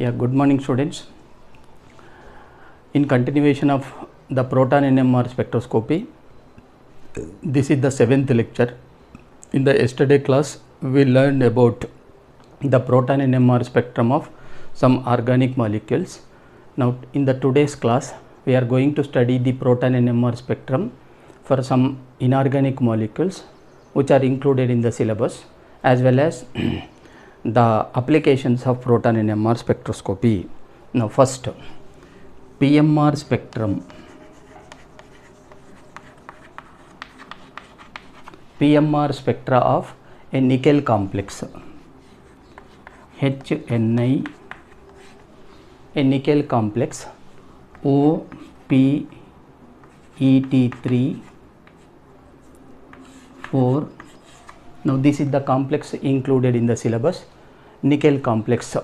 Yeah, good morning students. In continuation of the proton NMR spectroscopy, this is the 7th lecture. In the yesterday class, we learned about the proton NMR spectrum of some organic molecules. Now, in the today's class, we are going to study the proton NMR spectrum for some inorganic molecules which are included in the syllabus, as well as the applications of proton NMR spectroscopy. Now, first, PMR spectrum. PMR spectra of a nickel complex, HNI, a nickel complex, OPET3 4. Now, this is the complex included in the syllabus. Nickel complex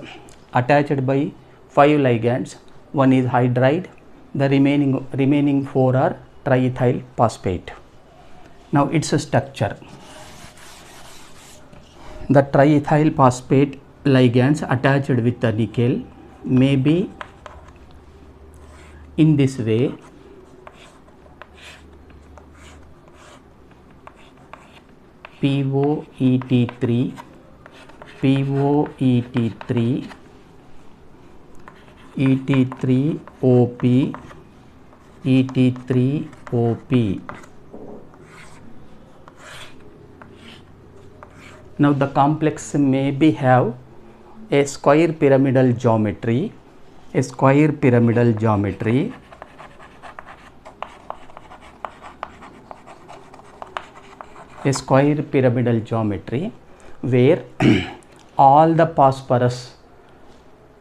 attached by 5 ligands. One is hydride, the remaining 4 are triethyl phosphate. Now, its structure. The triethyl phosphate ligands attached with the nickel may be in this way. POET3, POET3, ET3OP, ET3OP. Now, the complex may be have a square pyramidal geometry, a square pyramidal geometry, where all the phosphorus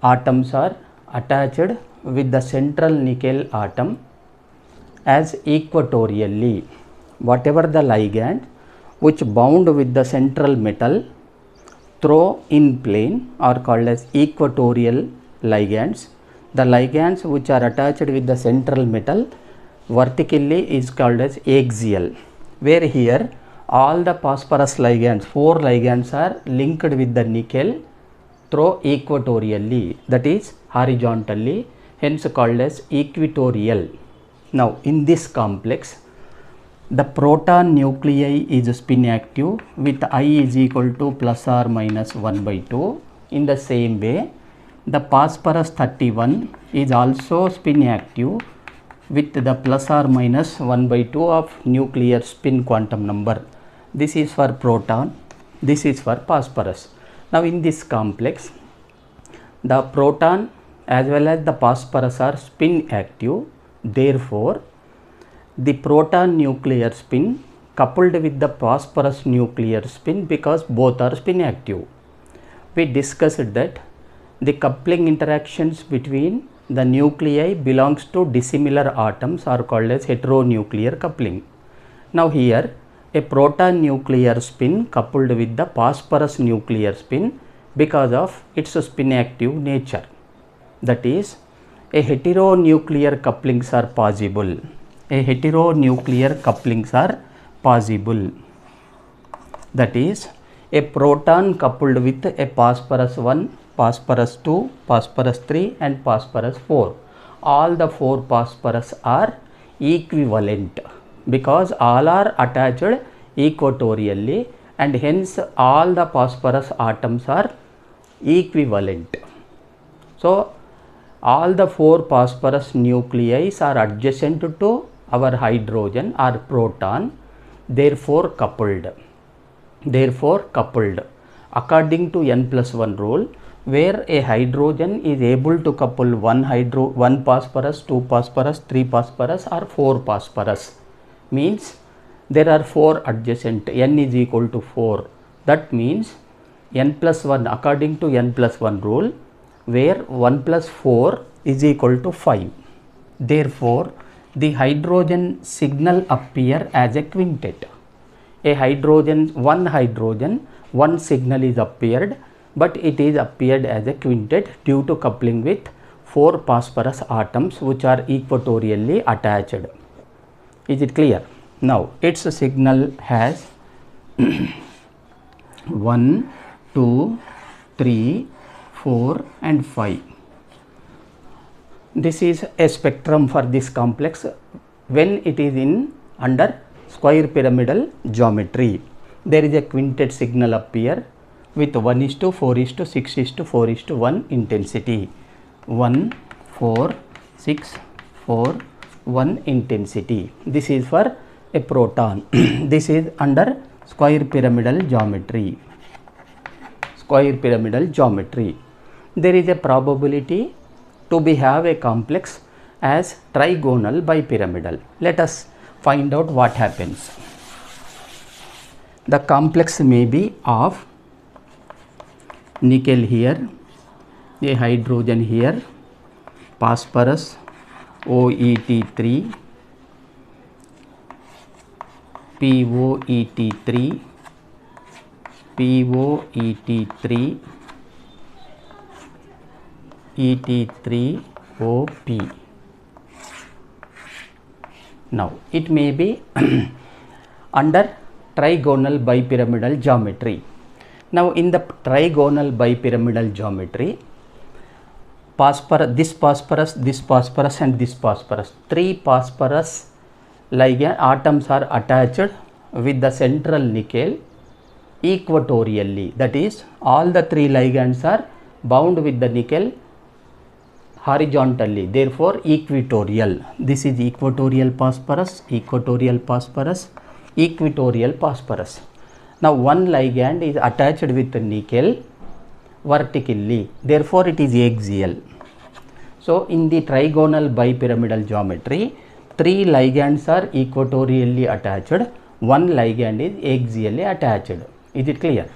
atoms are attached with the central nickel atom as equatorially. Whatever the ligand which bound with the central metal through in plane are called as equatorial ligands. The ligands which are attached with the central metal vertically is called as axial, where here all the phosphorus ligands, 4 ligands are linked with the nickel through equatorially, that is horizontally, hence called as equatorial. Now, in this complex, the proton nuclei is spin active with I is equal to plus or minus 1 by 2. In the same way, the phosphorus 31 is also spin active with the plus or minus 1 by 2 of nuclear spin quantum number. This is for proton, this is for phosphorus. Now, in this complex, the proton as well as the phosphorus are spin active. Therefore, the proton nuclear spin coupled with the phosphorus nuclear spin, because both are spin active. We discussed that the coupling interactions between the nuclei belongs to dissimilar atoms are called as heteronuclear coupling. Now, here a proton nuclear spin coupled with the phosphorus nuclear spin because of its spin active nature. That is, a heteronuclear couplings are possible. A heteronuclear couplings are possible. That is, a proton coupled with a phosphorus 1, phosphorus 2, phosphorus 3 and phosphorus 4. All the 4 phosphorus are equivalent because all are attached equatorially, and hence all the phosphorus atoms are equivalent. So, all the 4 phosphorus nuclei are adjacent to our hydrogen or proton, therefore coupled. According to n plus 1 rule, where a hydrogen is able to couple one phosphorus, 2 phosphorus, 3 phosphorus or 4 phosphorus, means there are 4 adjacent, n is equal to 4. That means n plus 1, according to n plus 1 rule, where 1 plus 4 is equal to 5. Therefore, the hydrogen signal appear as a quintet. One signal is appeared, but it is appeared as a quintet due to coupling with 4 phosphorus atoms which are equatorially attached. Is it clear? Now, its signal has 1, 2, 3, 4 and 5. This is a spectrum for this complex when it is in under square pyramidal geometry. There is a quintet signal up here with 1:4:6:4:1 intensity. 1, 4, 6, 4, 1 intensity. This is for a proton. This is under square pyramidal geometry. Square pyramidal geometry. There is a probability to be have a complex as trigonal bipyramidal. Let us find out what happens. The complex may be of nickel here, a hydrogen here, phosphorus, OET3, POET3, POET3, ET3OP. Now it may be under trigonal bipyramidal geometry. Now in the trigonal bipyramidal geometry, this phosphorus and this phosphorus, 3 phosphorus ligand atoms are attached with the central nickel equatorially. That is, all the 3 ligands are bound with the nickel horizontally, therefore equatorial. This is equatorial phosphorus, equatorial phosphorus, equatorial phosphorus. Now one ligand is attached with the nickel vertically, therefore it is axial. So in the trigonal bipyramidal geometry, 3 ligands are equatorially attached, 1 ligand is axially attached. Is it clear?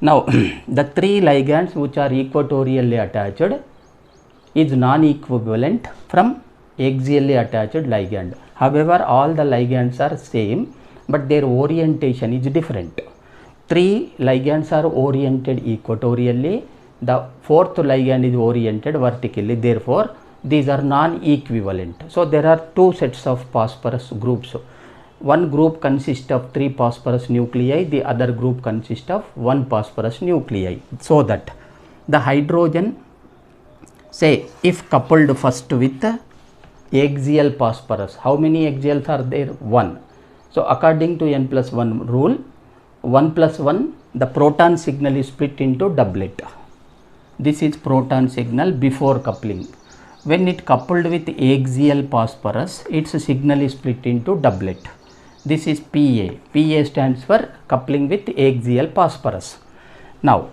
Now the 3 ligands which are equatorially attached is non-equivalent from axially attached ligand. However, all the ligands are same, but their orientation is different. 3 ligands are oriented equatorially, the 4th ligand is oriented vertically, therefore these are non-equivalent. So there are 2 sets of phosphorus groups. One group consists of 3 phosphorus nuclei, the other group consists of 1 phosphorus nuclei. So that the hydrogen, say if coupled first with axial phosphorus, how many axials are there? 1. So according to n+1 rule, 1+1, the proton signal is split into doublet. This is proton signal before coupling. When it coupled with axial phosphorus, its signal is split into doublet. This is PA. PA stands for coupling with axial phosphorus. Now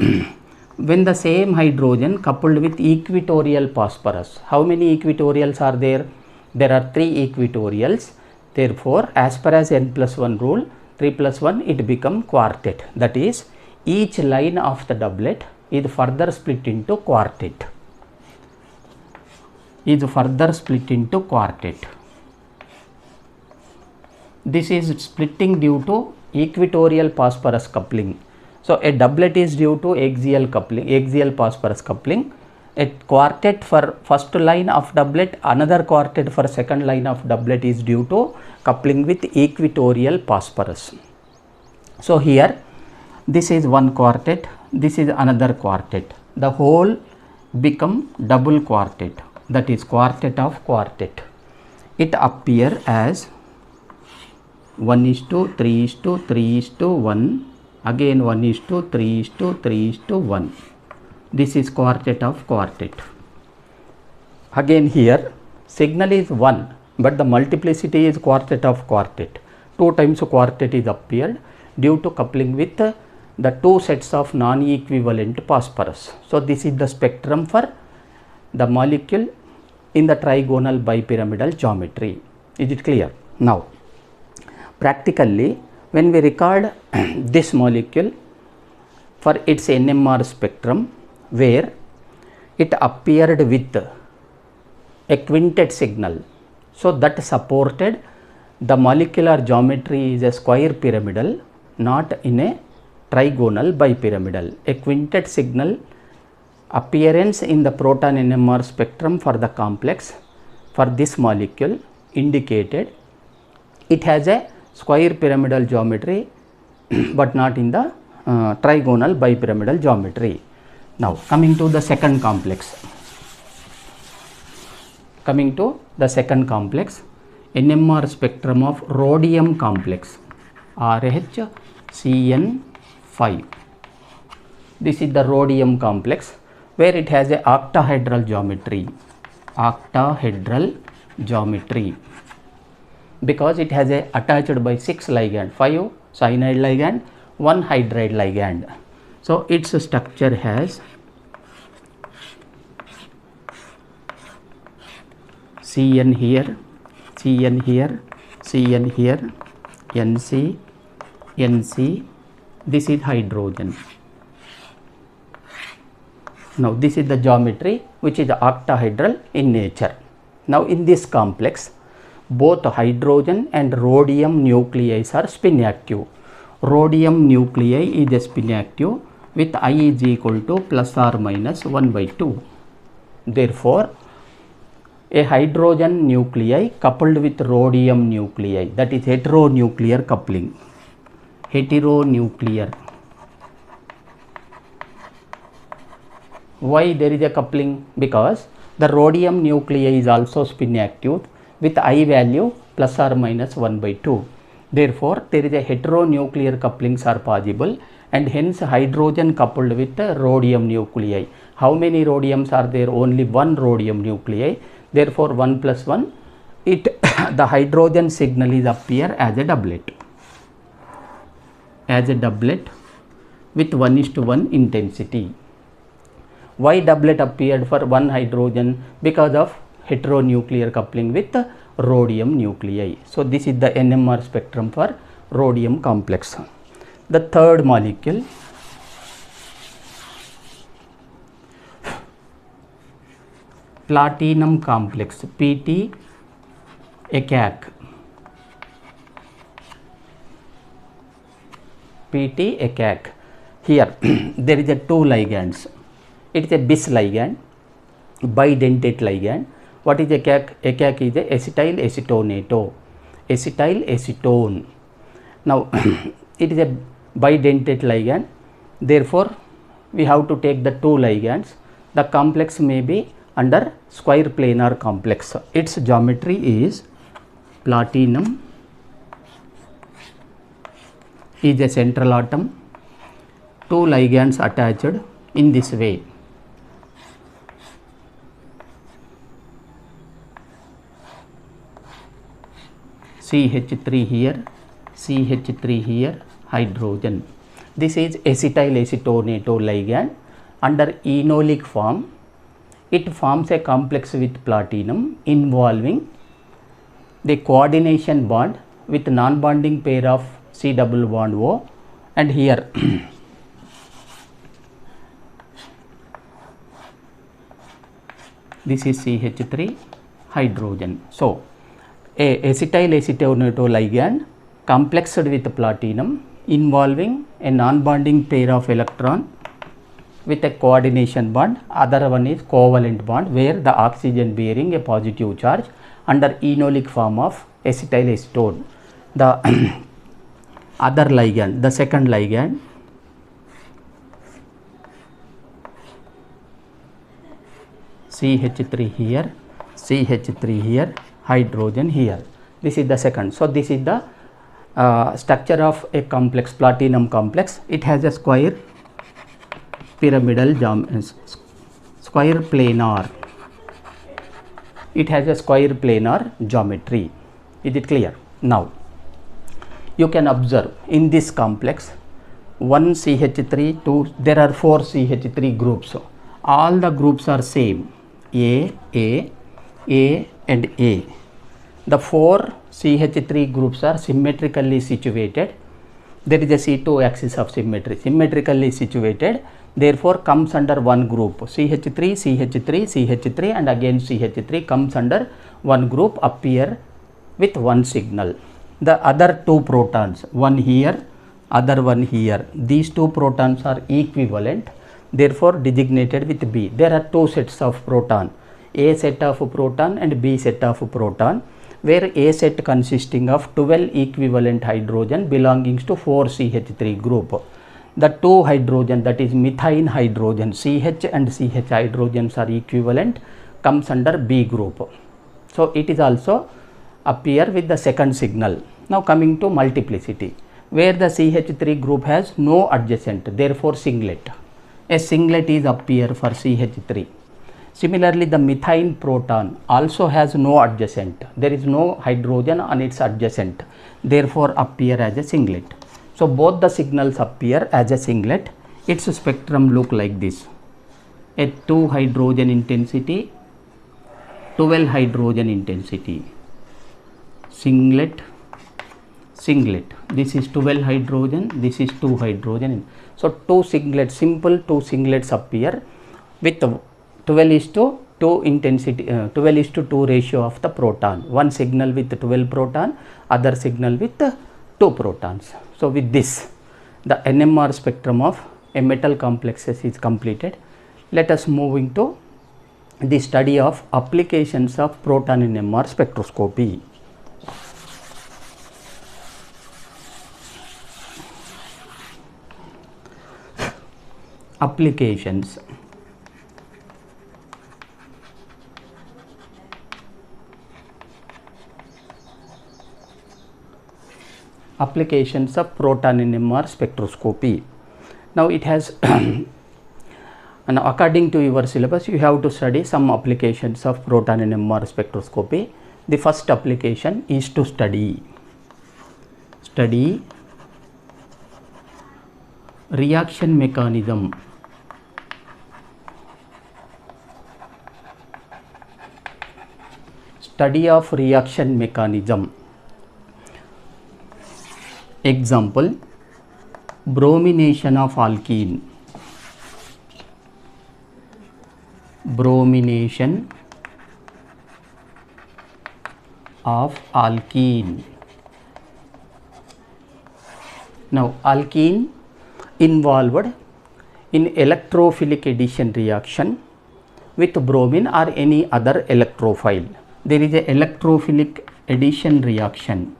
when the same hydrogen coupled with equatorial phosphorus, how many equatorials are there? There are 3 equatorials. Therefore, as per as n+1 rule, 3+1 it become quartet. That is, each line of the doublet is further split into quartet. This is splitting due to equatorial phosphorus coupling. So a doublet is due to axial coupling, axial phosphorus coupling. A quartet for first line of doublet, another quartet for second line of doublet is due to coupling with equatorial phosphorus. So here this is one quartet, this is another quartet. The whole become double quartet, that is quartet of quartet. It appear as 1:3:3:1, again 1:3:3:1. This is quartet of quartet. Again here signal is 1, but the multiplicity is quartet of quartet. 2 times quartet is appeared due to coupling with the 2 sets of non-equivalent phosphorus. So this is the spectrum for the molecule in the trigonal bipyramidal geometry. Is it clear? Now practically, when we record this molecule for its NMR spectrum, where it appeared with a quintet signal, so that supported the molecular geometry is a square pyramidal, not in a trigonal bipyramidal. A quintet signal appearance in the proton NMR spectrum for the complex for this molecule indicated it has a square pyramidal geometry but not in the trigonal bipyramidal geometry. Now coming to the second complex. Coming to the second complex, NMR spectrum of rhodium complex, RHCN5. This is the rhodium complex where it has a octahedral geometry, because it has a attached by 6 ligand, 5 cyanide ligand, 1 hydride ligand. So its structure has CN here, CN here, CN here, NC, NC. This is hydrogen. Now this is the geometry which is octahedral in nature. Now in this complex, both hydrogen and rhodium nuclei are spin active. Rhodium nuclei is a spin active with I is equal to plus or minus 1/2. Therefore, a hydrogen nuclei coupled with rhodium nuclei, that is heteronuclear coupling. Heteronuclear. Why there is a coupling? Because the rhodium nuclei is also spin active with I value plus or minus 1/2. Therefore, there is a heteronuclear couplings are possible, and hence hydrogen coupled with rhodium nuclei. How many rhodiums are there? Only one rhodium nuclei. Therefore, 1 plus 1, the hydrogen signal is appear as a doublet. As a doublet with 1:1 intensity. Why doublet appeared for one hydrogen? Because of heteronuclear coupling with rhodium nuclei. So this is the NMR spectrum for rhodium complex. The third molecule, platinum complex, PT ECAC. PT ECAC. Here there is a 2 ligands. It is a bis ligand, bidentate ligand. What is ECAC? ECAC is a acetyl acetonato, acetyl acetone. Now it is a bidentate ligand. Therefore, we have to take the 2 ligands. The complex may be under square planar complex. Its geometry is platinum is a central atom, 2 ligands attached in this way. CH3 here, CH3 here, hydrogen. This is acetyl acetonato ligand. Under enolic form, it forms a complex with platinum involving the coordination bond with non-bonding pair of C double bond O, and here this is CH3 hydrogen. So a acetyl acetonato ligand complexed with platinum involving a non-bonding pair of electron with a coordination bond. Other one is covalent bond where the oxygen bearing a positive charge under enolic form of acetyl acetone. The other ligand, the second ligand, CH3 here, CH3 here, hydrogen here. This is the second. So this is the structure of a complex, platinum complex. It has a square pyramidal square planar. It has a square planar geometry. Is it clear? Now you can observe in this complex 1 CH3, 2, there are 4 CH3 groups. All the groups are same, A and A. The 4 CH3 groups are symmetrically situated. There is a C2 axis of symmetry, symmetrically situated. Therefore, comes under one group. CH3, CH3, CH3 and again CH3 comes under one group, appear with one signal. The other 2 protons, one here, other one here, these 2 protons are equivalent, therefore designated with B. There are 2 sets of proton, A set of proton and B set of proton, where A set consisting of 12 equivalent hydrogen belonging to 4 CH3 group. The 2 hydrogen, that is methane hydrogen, CH and CH hydrogens are equivalent, comes under B group. So it is also appear with the second signal. Now coming to multiplicity, where the CH3 group has no adjacent, therefore singlet. A singlet is appear for CH3. Similarly, the methane proton also has no adjacent. There is no hydrogen on its adjacent, therefore appear as a singlet. So both the signals appear as a singlet. Its spectrum look like this: a 2 hydrogen intensity, 12 hydrogen intensity, singlet, singlet. This is 12 hydrogen, this is 2 hydrogen. So two singlets, simple two singlets appear with 12:2 intensity, 12:2 ratio of the proton. One signal with 12 proton, other signal with 2 protons. So with this, the NMR spectrum of a metal complexes is completed. Let us move into the study of applications of proton NMR spectroscopy. Applications. Applications of proton NMR spectroscopy. Now it has and according to your syllabus, you have to study some applications of proton NMR spectroscopy. The first application is to study reaction mechanism. Study of reaction mechanism. Example, bromination of alkene. Bromination of alkene. Now alkene involved in electrophilic addition reaction with bromine or any other electrophile. There is a electrophilic addition reaction.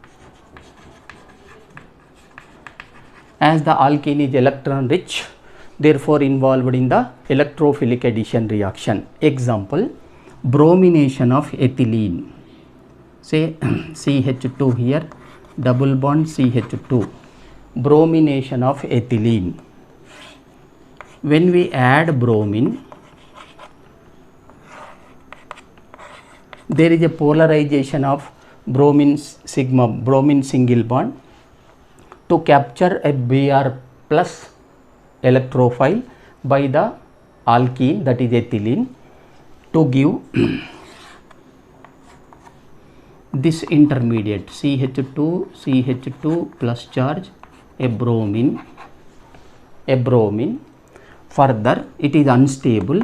As the alkene is electron rich, therefore involved in the electrophilic addition reaction. Example, bromination of ethylene. Say CH2 here, double bond CH2. Bromination of ethylene. When we add bromine, there is a polarization of bromine sigma, bromine single bond to capture a Br plus electrophile by the alkene, that is ethylene, to give this intermediate CH2 plus charge, a bromine. Further, it is unstable,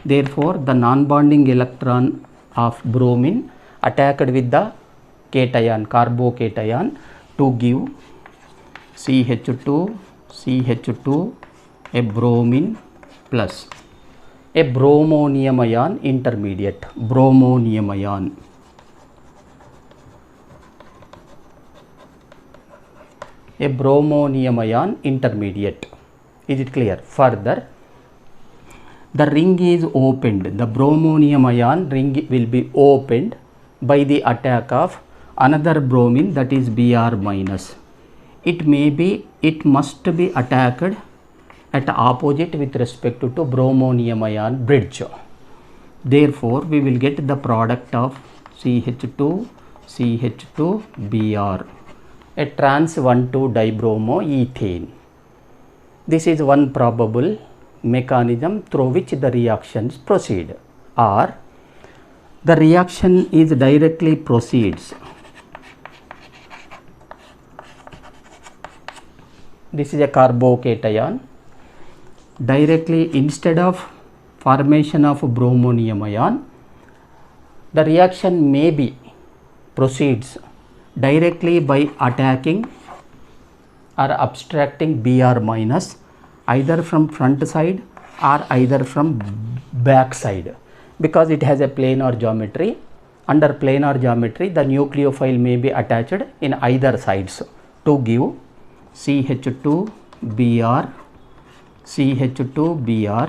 therefore the non-bonding electron of bromine attacked with the cation, carbocation, to give CH2, a bromine plus a bromonium ion intermediate, bromonium ion. A bromonium ion intermediate. Is it clear? Further, the ring is opened, the bromonium ion ring will be opened by the attack of another bromine, that is Br minus. It must be attacked at opposite with respect to bromonium ion bridge. Therefore, we will get the product of CH2 Br, a trans 1,2-dibromoethane. This is one probable mechanism through which the reactions proceed, or the reaction is directly proceeds. This is a carbocation. Directly, instead of formation of bromonium ion, the reaction may be proceeds directly by attacking or abstracting Br minus, either from front side or either from back side, because it has a planar geometry. Under planar geometry, the nucleophile may be attached in either sides to give CH2 Br.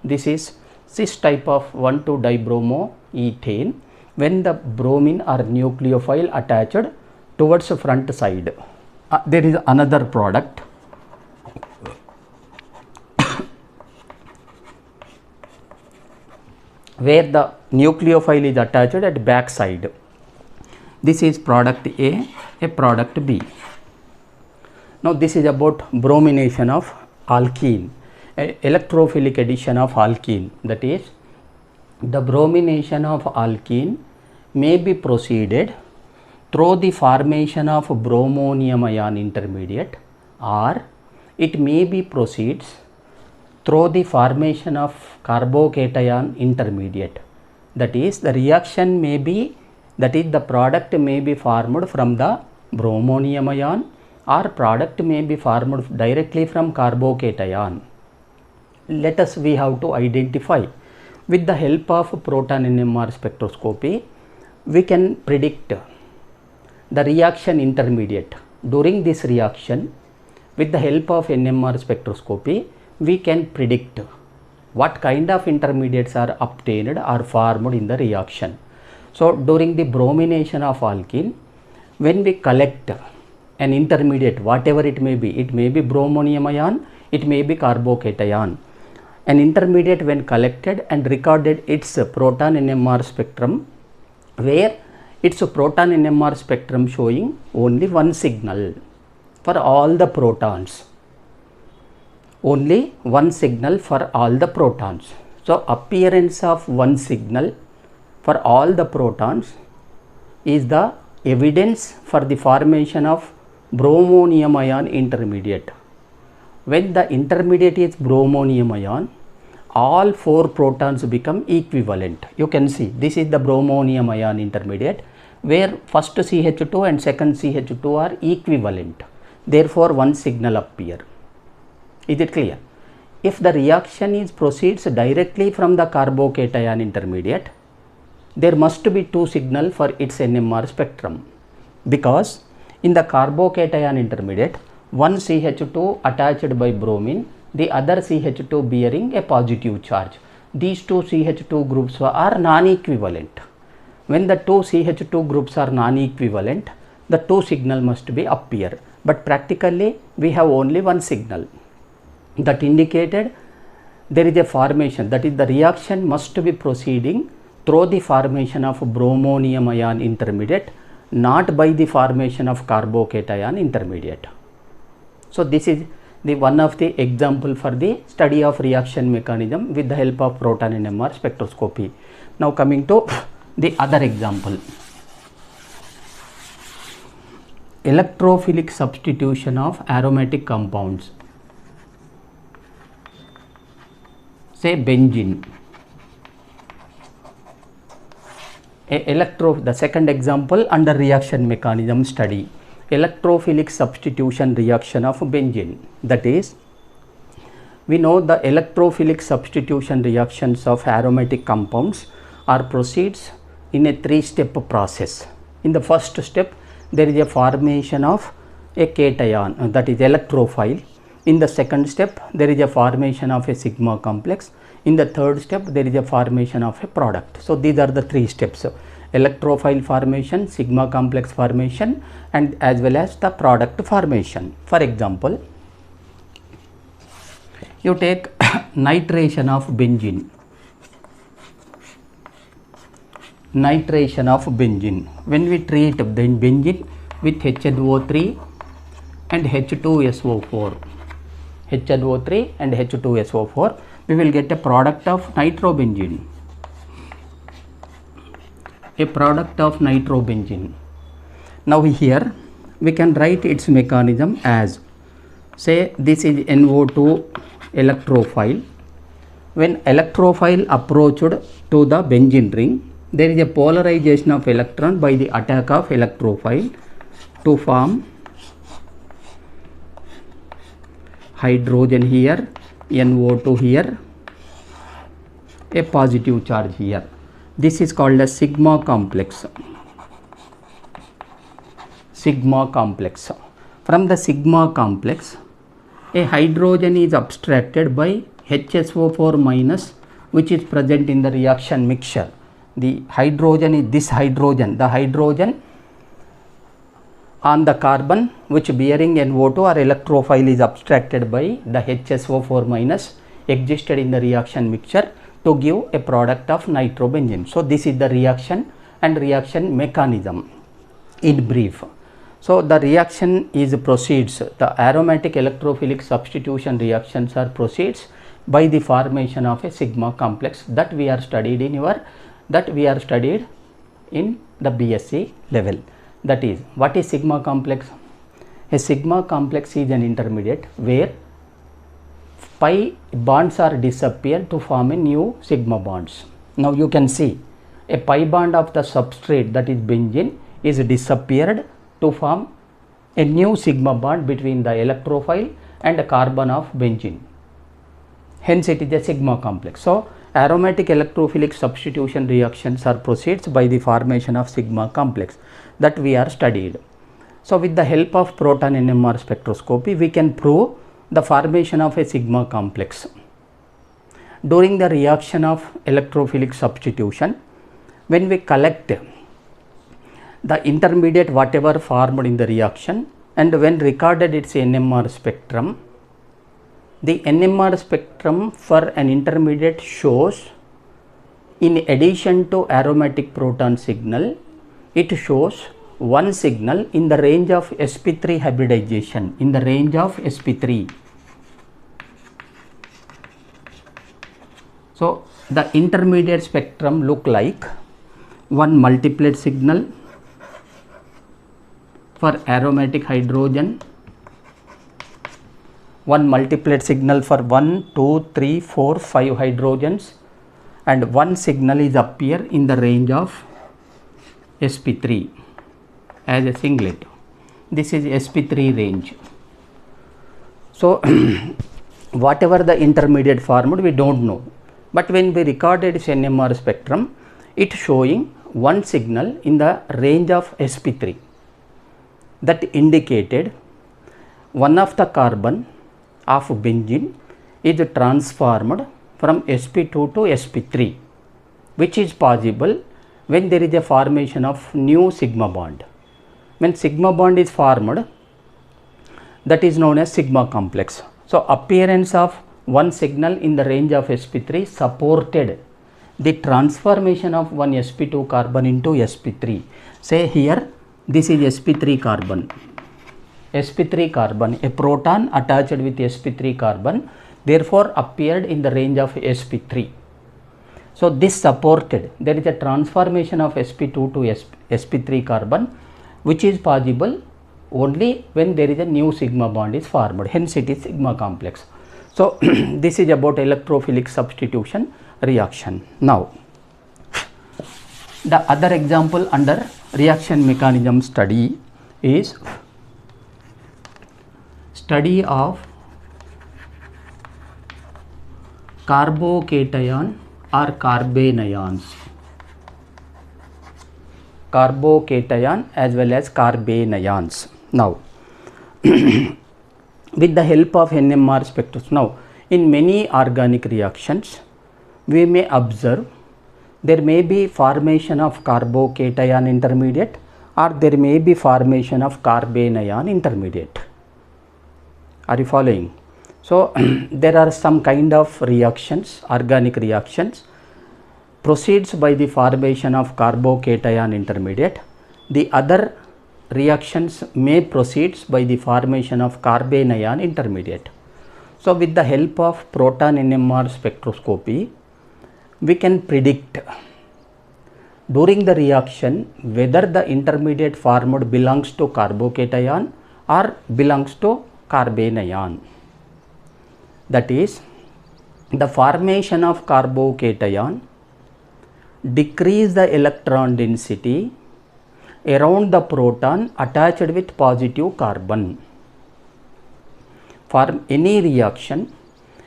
This is cis type of 1,2-dibromoethane when the bromine or nucleophile attached towards the front side. There is another product where the nucleophile is attached at back side. This is product A, a product B. Now this is about bromination of alkene, electrophilic addition of alkene. That is, the bromination of alkene may be proceeded through the formation of bromonium ion intermediate, or it may be proceeds through the formation of carbocation intermediate. That is, the reaction may be, that is, the product may be formed from the bromonium ion, or product may be formed directly from carbocation. Let us, we have to identify with the help of proton NMR spectroscopy. We can predict the reaction intermediate. During this reaction, with the help of NMR spectroscopy, we can predict what kind of intermediates are obtained or formed in the reaction. So during the bromination of alkene, when we collect an intermediate, whatever it may be bromonium ion, it may be carbocation. An intermediate, when collected and recorded its proton NMR spectrum, where its proton NMR spectrum showing only one signal for all the protons, only one signal for all the protons. So appearance of one signal for all the protons is the evidence for the formation of bromonium ion intermediate. When the intermediate is bromonium ion, all four protons become equivalent. You can see this is the bromonium ion intermediate, where first CH2 and second CH2 are equivalent. Therefore, one signal appear. Is it clear? If the reaction is proceeds directly from the carbocation intermediate, there must be two signal for its NMR spectrum, because in the carbocation intermediate, one CH2 attached by bromine, the other CH2 bearing a positive charge. These two CH2 groups are non-equivalent. When the two CH2 groups are non-equivalent, the two signal must be appear. But practically we have only one signal. That indicated there is a formation, that is, the reaction must be proceeding through the formation of bromonium ion intermediate, not by the formation of carbocation intermediate. So this is the one of the example for the study of reaction mechanism with the help of proton NMR spectroscopy. Now coming to the other example, electrophilic substitution of aromatic compounds. Say benzene. The second example under reaction mechanism study, electrophilic substitution reaction of benzene. That is, we know the electrophilic substitution reactions of aromatic compounds are proceeds in a three-step process. In the first step, there is a formation of a cation, that is electrophile. In the second step, there is a formation of a sigma complex. In the third step, there is a formation of a product. So these are the three steps: electrophile formation, sigma complex formation, and as well as the product formation. For example, you take nitration of benzene. Nitration of benzene. When we treat benzene with HNO3 and H2SO4, HNO3 and H2SO4, we will get a product of nitrobenzene. A product of nitrobenzene. Now here we can write its mechanism as, say this is NO2 electrophile. When electrophile approached to the benzene ring, there is a polarization of electron by the attack of electrophile to form hydrogen here, NO2 here, a positive charge here. This is called a sigma complex. Sigma complex. From the sigma complex, a hydrogen is abstracted by HSO4 minus which is present in the reaction mixture. The hydrogen is this hydrogen, the hydrogen on the carbon which bearing NO2 or electrophile is abstracted by the HSO4 minus existed in the reaction mixture to give a product of nitrobenzene. So this is the reaction and reaction mechanism in brief. So the reaction is proceeds, the aromatic electrophilic substitution reactions are proceeds by the formation of a sigma complex that we are studied in the BSc level. That is, what is sigma complex? A sigma complex is an intermediate where pi bonds are disappeared to form a new sigma bonds. Now you can see a pi bond of the substrate, that is benzene, is disappeared to form a new sigma bond between the electrophile and the carbon of benzene. Hence it is a sigma complex. So aromatic electrophilic substitution reactions are proceeds by the formation of sigma complex that we are studied. So with the help of proton NMR spectroscopy, we can prove the formation of a sigma complex. During the reaction of electrophilic substitution, when we collect the intermediate whatever formed in the reaction and when recorded its NMR spectrum, the NMR spectrum for an intermediate shows, in addition to aromatic proton signal, it shows one signal in the range of sp3 hybridization, in the range of sp3. So the intermediate spectrum look like one multiplet signal for aromatic hydrogen, one multiplet signal for 1, 2, 3, 4, 5 hydrogens, and one signal is appear in the range of sp3 as a singlet. This is sp3 range. So whatever the intermediate formed, we don't know, but when we recorded its NMR spectrum, it showing one signal in the range of sp3 that indicated one of the carbon of benzene is transformed from sp2 to sp3, which is possible when there is a formation of new sigma bond. When sigma bond is formed, that is known as sigma complex. So appearance of one signal in the range of sp3 supported the transformation of one sp2 carbon into sp3. Say here, this is sp3 carbon. sp3 carbon, a proton attached with sp3 carbon, therefore appeared in the range of sp3. So this supported, there is a transformation of sp2 to sp3 carbon, which is possible only when there is a new sigma bond is formed. Hence it is sigma complex. So this is about electrophilic substitution reaction. Now the other example under reaction mechanism study is study of carbocation or carbanions. Carbocation as well as carbanions. Now with the help of NMR spectroscopy, now in many organic reactions we may observe there may be formation of carbocation intermediate or there may be formation of carbanion intermediate. Are you following? So there are some kind of reactions, organic reactions proceeds by the formation of carbocation intermediate. The other reactions may proceeds by the formation of carbanion intermediate. So with the help of proton NMR spectroscopy, we can predict during the reaction whether the intermediate formed belongs to carbocation or belongs to carbanion. That is, the formation of carbocation decrease the electron density around the proton attached with positive carbon. For any reaction,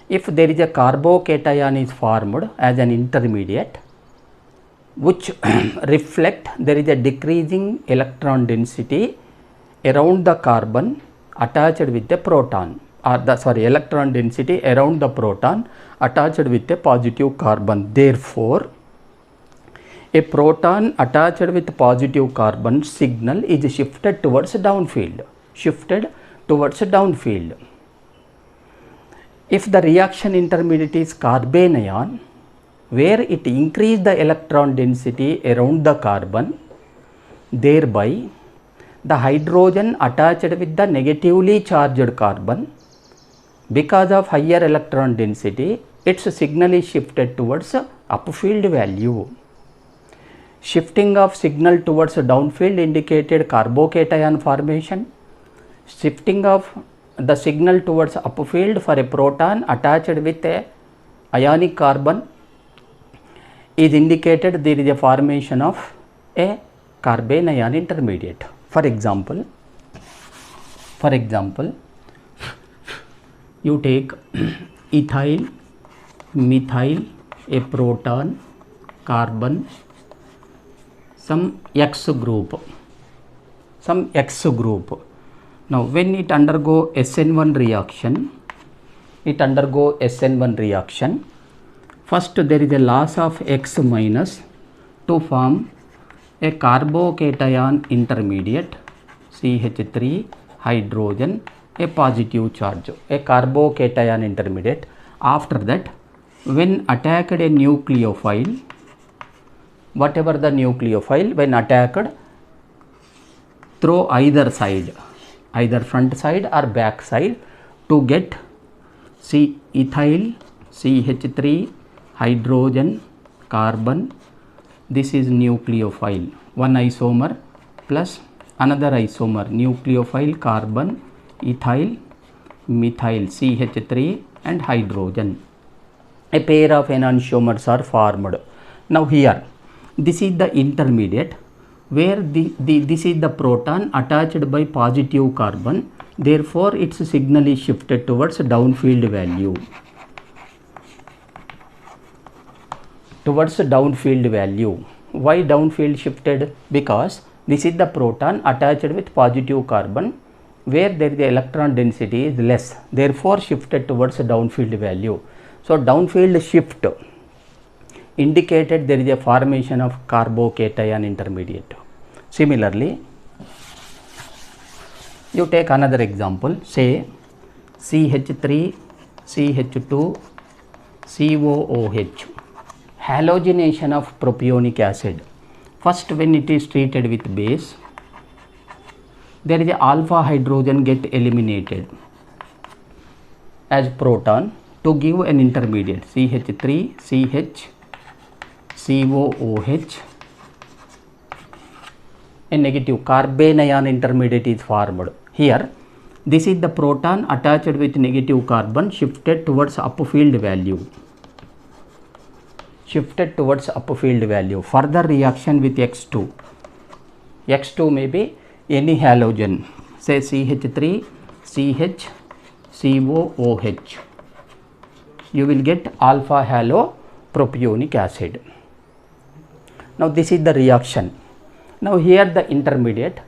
if there is a carbocation is formed as an intermediate which reflect there is a decreasing electron density around the carbon attached with the proton or the electron density around the proton attached with a positive carbon. Therefore, a proton attached with positive carbon signal is shifted towards downfield. If the reaction intermediate is carbene ion, where it increases the electron density around the carbon, thereby the hydrogen attached with the negatively charged carbon, because of higher electron density, its signal is shifted towards upfield value. Shifting of signal towards downfield indicated carbocation formation. Shifting of the signal towards upfield for a proton attached with a ionic carbon is indicated there is a formation of a carbene ion intermediate. For example, you take ethyl, methyl, a proton, carbon, some X group. Now, when it undergo SN1 reaction, first there is a loss of X minus to form a carbocation intermediate, CH3 hydrogen, a positive charge, a carbocation intermediate. After that, when attacked a nucleophile, whatever the nucleophile, when attacked through either side, either front side or back side, to get ethyl, CH3 hydrogen, carbon, this is nucleophile, one isomer plus another isomer, nucleophile, carbon, ethyl, methyl, CH3 and hydrogen. A pair of enantiomers are formed. Now here, this is the intermediate where this is the proton attached by positive carbon. Therefore, its signal is shifted towards downfield value. Why downfield shifted? Because this is the proton attached with positive carbon where there the electron density is less, therefore shifted towards downfield value. So, downfield shift indicated there is a formation of carbocation intermediate. Similarly, you take another example, say CH3, CH2, COOH, halogenation of propionic acid. First, when it is treated with base, there is a alpha hydrogen get eliminated as proton to give an intermediate CH3, CH, COOH, a negative carbene ion intermediate is formed. Here, this is the proton attached with negative carbon shifted towards upfield value. Further reaction with X2. X2 may be any halogen, say CH3, CH, COOH. You will get alpha halo propionic acid. Now, this is the reaction. Now, here the intermediate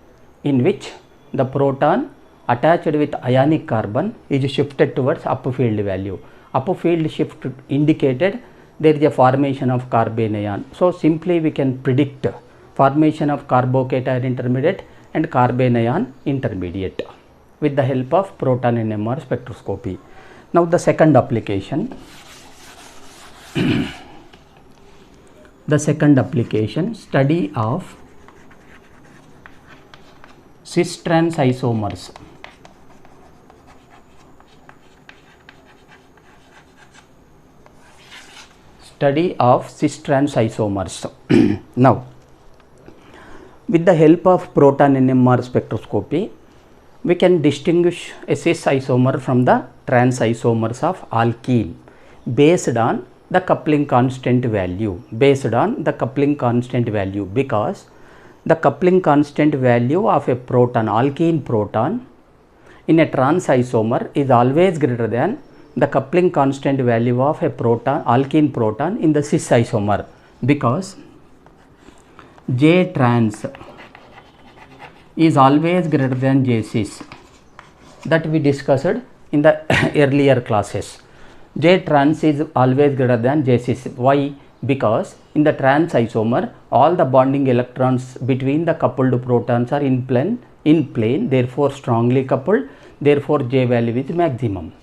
in which the proton attached with ionic carbon is shifted towards upfield value. Upfield shift indicated there is a formation of carbene ion. So, simply we can predict formation of carbocation intermediate and carbene ion intermediate with the help of proton NMR spectroscopy. Now, the second application. Study of cis-trans isomers. Now, with the help of proton NMR spectroscopy, we can distinguish a cis isomer from the trans isomers of alkene based on the coupling constant value, because the coupling constant value of a proton, alkene proton, in a trans isomer is always greater than the coupling constant value of a proton, alkene proton in the cis isomer, because J trans is always greater than J cis, that we discussed in the earlier classes. J trans is always greater than J cis. Why? Because in the trans isomer, all the bonding electrons between the coupled protons are in plane, therefore strongly coupled, therefore J value is maximum.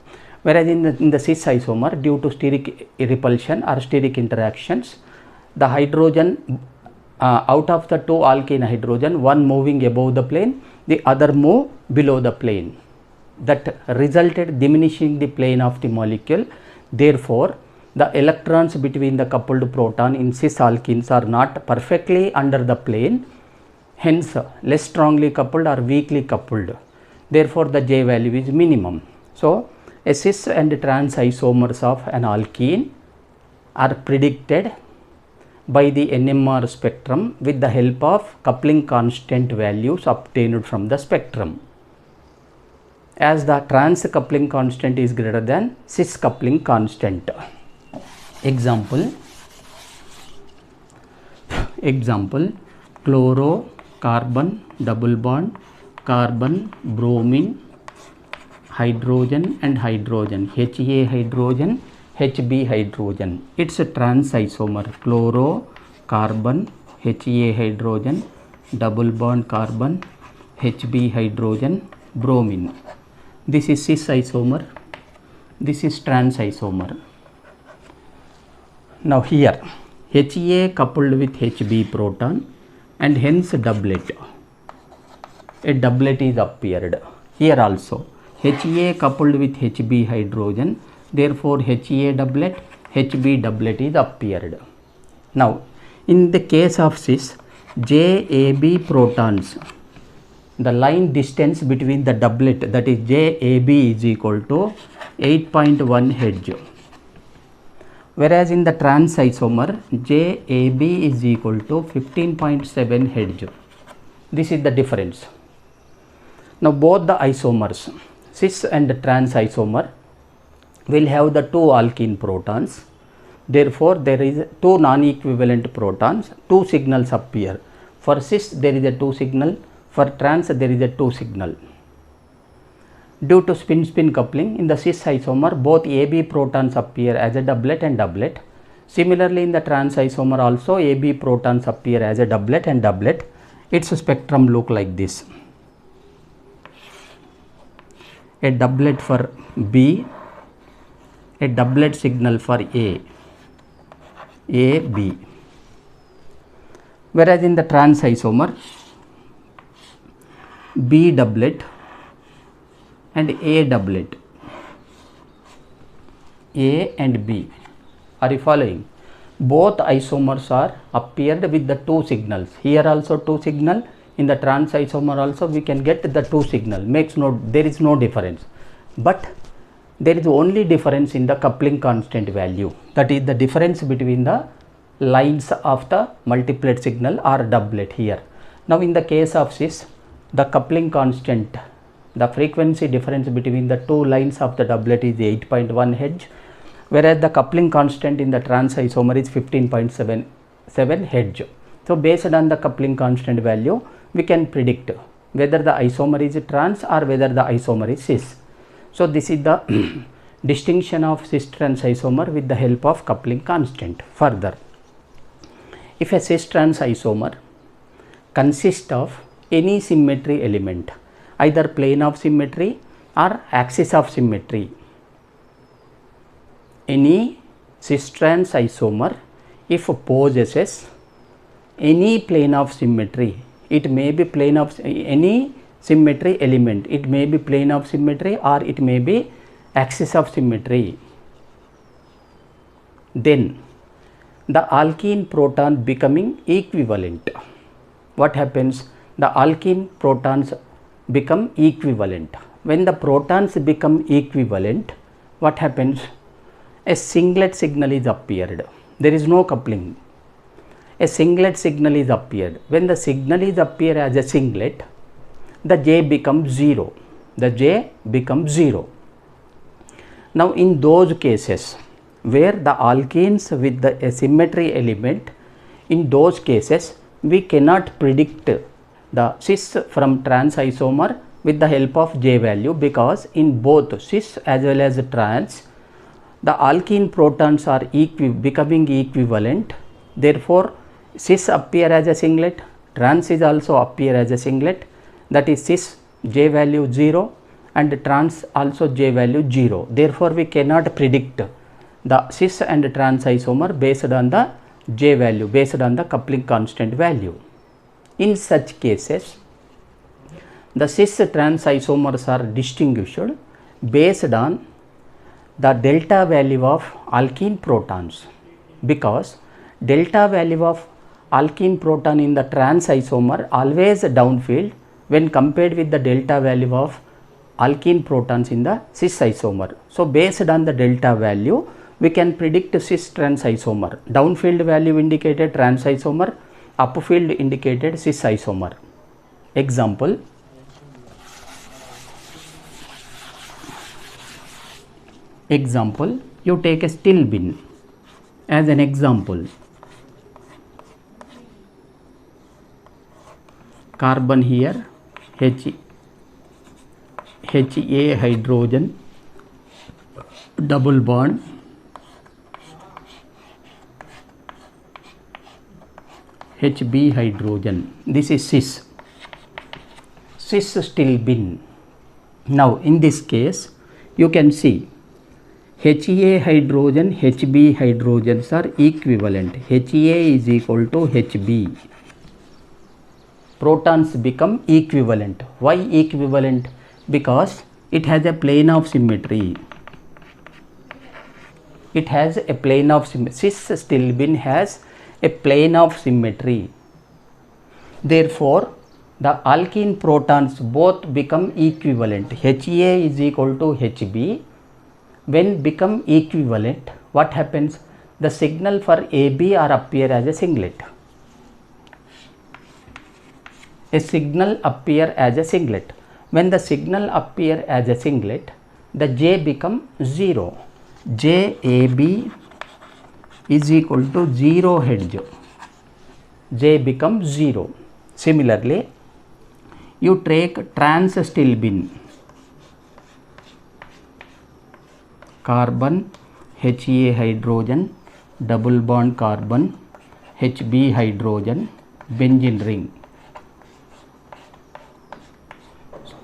Whereas in the cis isomer, due to steric repulsion or steric interactions, the hydrogen out of the two alkene hydrogen, one moving above the plane, the other move below the plane. That resulted diminishing the plane of the molecule. Therefore, the electrons between the coupled proton in cis alkenes are not perfectly under the plane, hence less strongly coupled or weakly coupled. Therefore, the J value is minimum. So, a cis and trans isomers of an alkene are predicted by the NMR spectrum with the help of coupling constant values obtained from the spectrum, as the trans coupling constant is greater than cis coupling constant. Example, chloro, carbon, double bond, carbon, bromine, hydrogen and hydrogen, Ha hydrogen, Hb hydrogen. It's a trans isomer, chloro, carbon, Ha hydrogen, double bond carbon, Hb hydrogen, bromine. This is cis isomer, this is trans isomer. Now here Ha coupled with Hb proton and hence doublet. A doublet is appeared. Here also Ha coupled with Hb hydrogen, therefore Ha doublet, Hb doublet is appeared. Now in the case of cis, JAB protons, the line distance between the doublet, that is JAB, is equal to 8.1 Hz. Whereas in the trans isomer, JAB is equal to 15.7 Hz. This is the difference. Now both the isomers, cis and trans isomer, will have the two alkene protons. Therefore, there is two non-equivalent protons, two signals appear. For cis there is a two signal, for trans there is a two signal. Due to spin-spin coupling, in the cis isomer both AB protons appear as a doublet and doublet. Similarly, in the trans isomer also AB protons appear as a doublet and doublet. Its spectrum look like this. A doublet for B, a doublet signal for A, B. Whereas in the trans isomer, B doublet and A doublet, A and B. Are you following? Both isomers are appeared with the two signals. Here also two signal, in the trans isomer also we can get the two signal. There is no difference, but there is only difference in the coupling constant value. That is the difference between the lines of the multiplet signal or doublet here. Now in the case of cis, the coupling constant, the frequency difference between the two lines of the doublet is 8.1 Hz, whereas the coupling constant in the trans isomer is 15.77 Hz. So based on the coupling constant value, we can predict whether the isomer is trans or whether the isomer is cis. So this is the distinction of cis trans isomer with the help of coupling constant. Further, if a cis trans isomer consists of any symmetry element, either plane of symmetry or axis of symmetry, any cis trans isomer if possesses any plane of symmetry, it may be plane of any symmetry element, it may be plane of symmetry or it may be axis of symmetry, then the alkene proton becoming equivalent. What happens? The alkene protons become equivalent. When the protons become equivalent, what happens? A singlet signal is appeared. There is no coupling. A singlet signal is appeared. When the signal is appear as a singlet, the J becomes 0. The J becomes 0. Now in those cases where the alkenes with the symmetry element, in those cases we cannot predict the cis from trans isomer with the help of J value, because in both cis as well as trans the alkene protons are becoming equivalent. Therefore, cis appear as a singlet, trans is also appear as a singlet, that is cis J value 0 and trans also J value 0. Therefore, we cannot predict the cis and trans isomer based on the J value, based on the coupling constant value. In such cases, the cis trans isomers are distinguished based on the delta value of alkene protons, because delta value of alkene proton in the trans isomer always downfield when compared with the delta value of alkene protons in the cis isomer. So, based on the delta value, we can predict cis trans isomer. Downfield value indicated trans isomer, upfield indicated cis isomer. Example, you take a still bin as an example. Carbon here, Ha hydrogen, double bond, Hb hydrogen. This is cis still bin. Now, in this case, you can see Ha hydrogen, Hb hydrogens are equivalent. Ha is equal to Hb. Protons become equivalent. Why equivalent? Because it has a plane of symmetry. It has a plane of symmetry. Cis still bin has a plane of symmetry. Therefore, the alkene protons both become equivalent. Ha is equal to Hb. When become equivalent, what happens? The signal for AB are appear as a singlet. A signal appear as a singlet. When the signal appear as a singlet, the J become 0. JAB is equal to 0 Hz. J becomes 0. Similarly, you take trans still bin. Carbon, Ha hydrogen, double bond carbon, Hb hydrogen, benzene ring.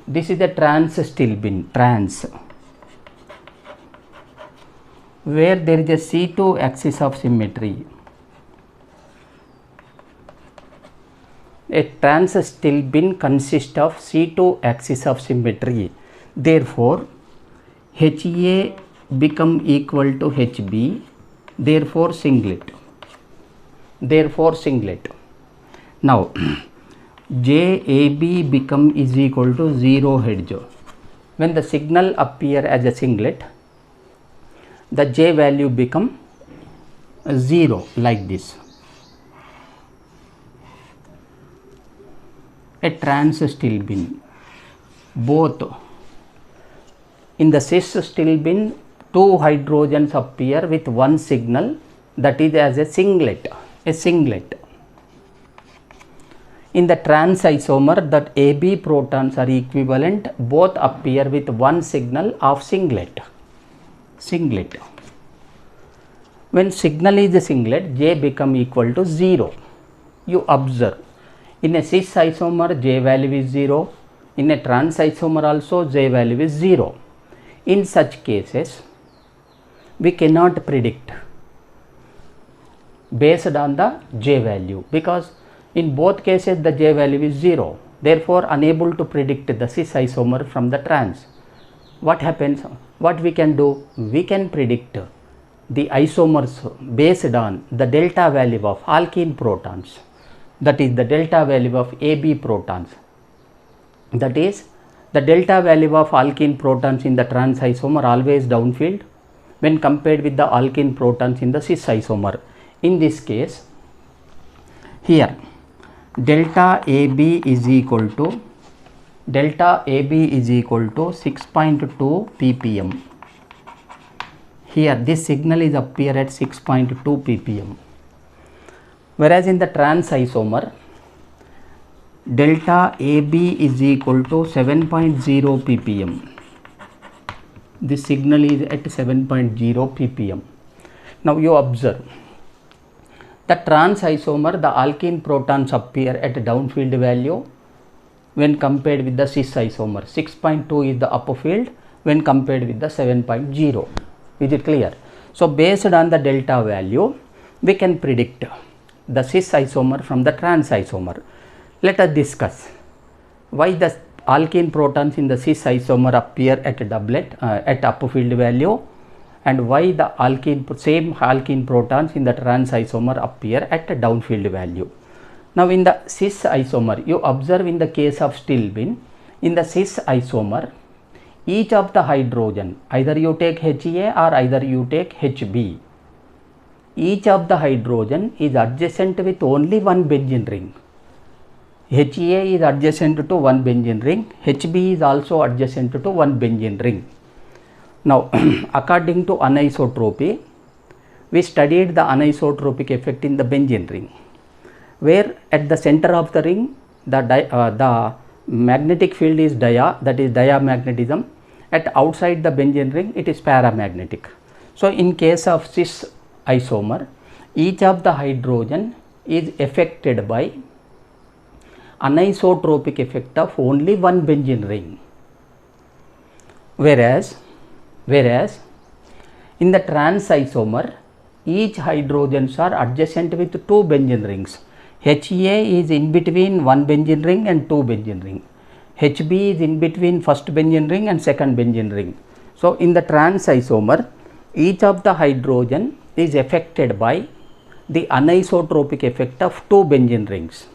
This is the trans still bin, trans, where there is a C2 axis of symmetry. A trans still bin consists of C2 axis of symmetry. Therefore, Ha become equal to Hb, therefore singlet. Now, JAB become is equal to 0 Hz. When the signal appear as a singlet, the J value become 0 like this. A trans still bin. Both in the cis still bin, 2 hydrogens appear with one signal, that is as a singlet. In the trans isomer, that AB protons are equivalent, both appear with one signal of singlet. When signal is a singlet, J become equal to 0. You observe, in a cis isomer J value is 0, in a trans isomer also J value is 0. In such cases, we cannot predict based on the J value, because in both cases the J value is 0. Therefore, unable to predict the cis isomer from the trans. What happens? What we can do? We can predict the isomers based on the delta value of alkene protons, that is the delta value of AB protons. That is, the delta value of alkene protons in the trans isomer always downfield when compared with the alkene protons in the cis isomer. In this case, here delta AB is equal to 6.2 ppm. Here this signal is appear at 6.2 ppm, whereas in the trans isomer delta AB is equal to 7.0 ppm. This signal is at 7.0 ppm. Now you observe the trans isomer, the alkene protons appear at downfield value when compared with the cis isomer. 6.2 is the upper field when compared with the 7.0. Is it clear? So based on the delta value, we can predict the cis isomer from the trans isomer. Let us discuss why the alkene protons in the cis isomer appear at doublet at upper field value, and why the same alkene protons in the trans isomer appear at downfield value. Now in the cis isomer, you observe in the case of stilbene, in the cis isomer, each of the hydrogen, either you take HA or either you take HB, each of the hydrogen is adjacent with only one benzene ring. HA is adjacent to one benzene ring, HB is also adjacent to one benzene ring. Now according to anisotropy, we studied the anisotropic effect in the benzene ring, where at the center of the ring the magnetic field is that is diamagnetism. At outside the benzene ring it is paramagnetic. So in case of cis isomer, each of the hydrogen is affected by anisotropic effect of only one benzene ring, whereas in the trans isomer, each hydrogens are adjacent with two benzene rings. HA is in between one benzene ring and two benzene ring. HB is in between first benzene ring and second benzene ring. So in the trans isomer, each of the hydrogen is affected by the anisotropic effect of two benzene rings.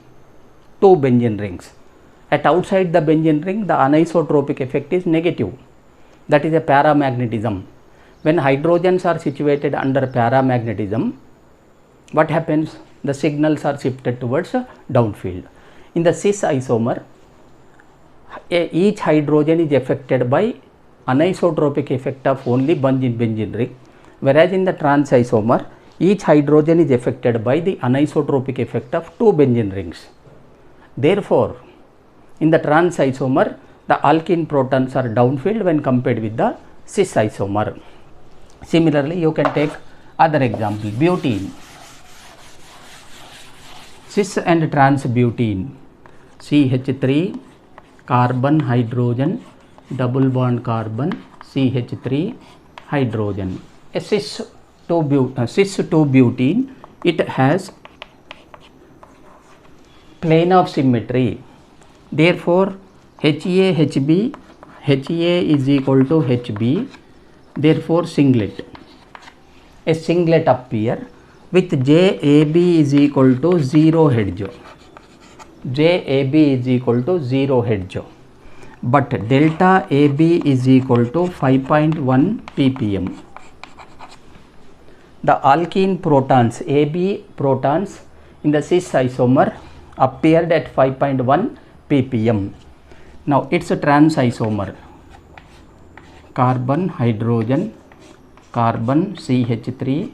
At outside the benzene ring, the anisotropic effect is negative. That is a paramagnetism. When hydrogens are situated under paramagnetism, what happens? The signals are shifted towards downfield. In the cis isomer, each hydrogen is affected by anisotropic effect of only one benzene ring, whereas in the trans isomer, each hydrogen is affected by the anisotropic effect of two benzene rings. Therefore, in the trans isomer, the alkene protons are downfield when compared with the cis isomer. Similarly, you can take other example, butene, cis and trans butene, CH3 carbon hydrogen double bond carbon CH3 hydrogen. A cis 2-butene, it has plane of symmetry. Therefore, HA is equal to HB. Therefore, singlet. A singlet appear with JAB is equal to 0 Hz. JAB is equal to 0 Hz. But delta AB is equal to 5.1 ppm. The alkene protons, AB protons in the cis isomer appeared at 5.1 ppm. Now it's a trans isomer, carbon hydrogen carbon CH3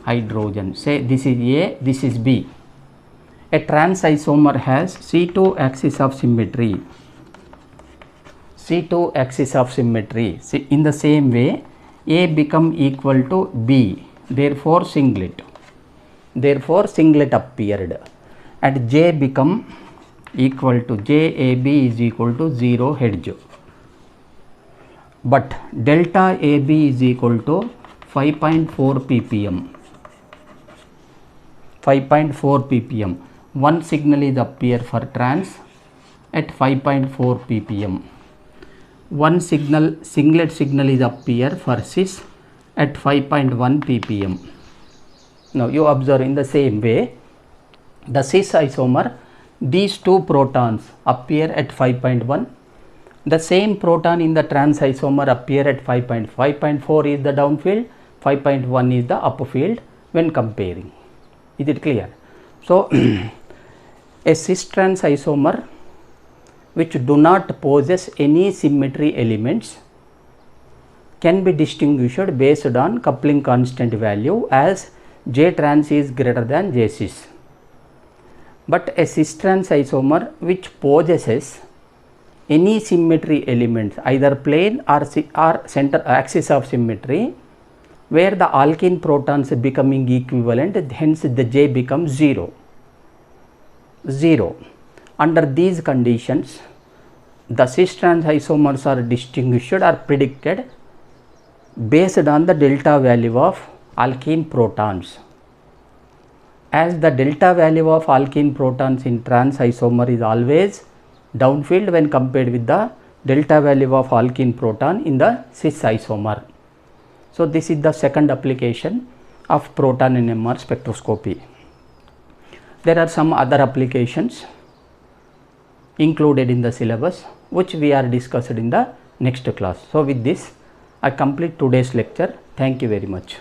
hydrogen. Say this is A, this is B. A trans isomer has C2 axis of symmetry. C2 axis of symmetry. See, in the same way, A become equal to B. Therefore singlet. Therefore singlet appeared. And J become equal to JAB is equal to 0 Hz. But delta AB is equal to 5.4 ppm. 5.4 ppm. One signal is appear for trans at 5.4 ppm. One singlet signal is appear for cis at 5.1 ppm. Now you observe in the same way, the cis isomer, these two protons appear at 5.1. The same proton in the trans isomer appear at 5.4 is the downfield, 5.1 is the upper field when comparing. Is it clear? So a cis trans isomer which do not possess any symmetry elements can be distinguished based on coupling constant value as J trans is greater than J cis. but a cis-trans isomer which possesses any symmetry elements, either plane or center axis of symmetry, where the alkene protons becoming equivalent, hence the J becomes 0. Under these conditions, the cis-trans isomers are distinguished or predicted based on the delta value of alkene protons. As the delta value of alkene protons in trans isomer is always downfield when compared with the delta value of alkene proton in the cis isomer. So, this is the second application of proton NMR spectroscopy. There are some other applications included in the syllabus which we are discussed in the next class. So, with this I complete today's lecture. Thank you very much.